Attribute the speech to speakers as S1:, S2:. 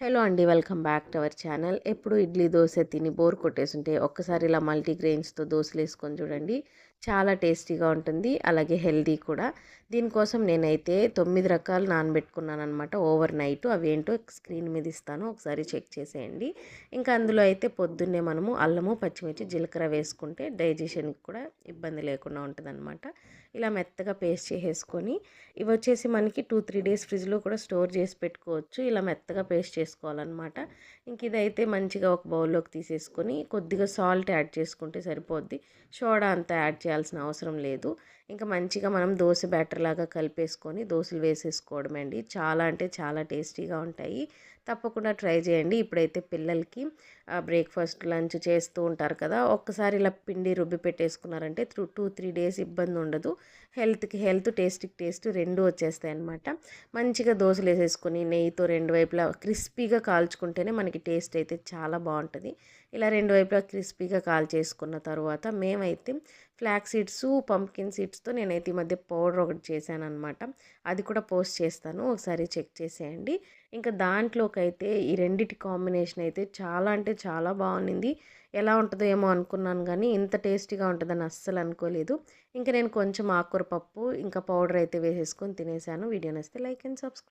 S1: Hello అండి. Welcome back to our channel. ఎప్పుడు ఇడ్లీ, దోస తిని బోర్ కొట్టేసుంటే ఒక్కసారి ఇలా మల్టీగ్రెయిన్స్‌తో దోసలేసుకొని చూడండి. చాలా టేస్టీగా ఉంటుంది. అలాగే హెల్తీ కూడా. దీనికోసం నేనైతే 9 రకాలు నానబెట్టుకున్నాననమాట ఓవర్ నైట్. అవేంటో స్క్రీన్ మీద ఇస్తాను. ఒకసారి చెక్ చేసేయండి. ఇంకా అందులో అయితే పొద్దున్నే మనము అల్లము, పచ్చిమిర్చి, జీలకర్ర వేసుకుంటే డైజెషన్‌కి కూడా ఇబ్బంది లేకుండా ఉంటదనమాట. ఇలా మెత్తగా పేస్ట్ చేసేసుకొని ఇవొచ్చేసి మనకి 2, 3 డేస్ ఫ్రిడ్జ్‌లో కూడా స్టోర్ చేసి పెట్టుకోవచ్చు. ఇలా మెత్తగా పేస్ట్ చేసుకోవాలనమాట. ఇంక ఇదైతే మంచిగా ఒక బౌల్‌లోకి తీసేసుకొని కొద్దిగా సాల్ట్ యాడ్ చేసుకుంటే సరిపోద్ది. సోడా అంతా యాడ్ చేయాల్సిన అవసరం లేదు. ఇంకా మంచిగా మనం దోస బ్యాటర్ లాగా కలిపేసుకొని దోసలు వేసేసుకోవడమే అండి. చాలా అంటే చాలా టేస్టీగా ఉంటాయి. తప్పకుండా ట్రై చేయండి. ఇప్పుడైతే పిల్లలకి బ్రేక్‌ఫాస్ట్, లంచ్ చేస్తూ ఉంటారు కదా! ఒక్కసారి ఇలా పిండి రుబ్బి పెట్టేసుకున్నారంటే 2, 3 డేస్ ఇబ్బంది ఉండదు. హెల్త్‌కి హెల్త్, టేస్ట్‌కి టేస్ట్ 2 వచ్చేస్తాయన్నమాట. మంచిగా దోసలేసేసుకొని నెయ్యితో రెండు వైపులా క్రిస్పీగా కాల్చుకుంటేనే మనకి టేస్ట్ అయితే చాలా బావుంటది. ఇలా రెండు వైపులా క్రిస్పీగా కాల్చేసుకున్న తర్వాత మేమైతే ఫ్లాక్స్ సీడ్స్, పంప్కిన్ సీడ్స్‌తో నేనైతే ఈ మధ్య పౌడర్ ఒకటి చేశాననమాట. అది కూడా పోస్ట్ చేస్తాను. ఒకసారి చెక్ చేసేయండి. ఇంకా దాంట్లోకైతే ఈ రెండిటి కాంబినేషన్ అయితే చాలా అంటే చాలా బావుండింది. ఎలా ఉంటదో ఏమో అనుకున్నాను గానీ, ఇంత టేస్టీగా ఉంటదని అస్సలు అనుకోలేదు. ఇంక నేను కొంచెం ఆకుకూర పప్పు, ఇంకా పౌడర్ అయితే వేసేసుకొని తినేసాను. వీడియో నచ్చితే లైక్ అండ్ సబ్స్క్రైబ్.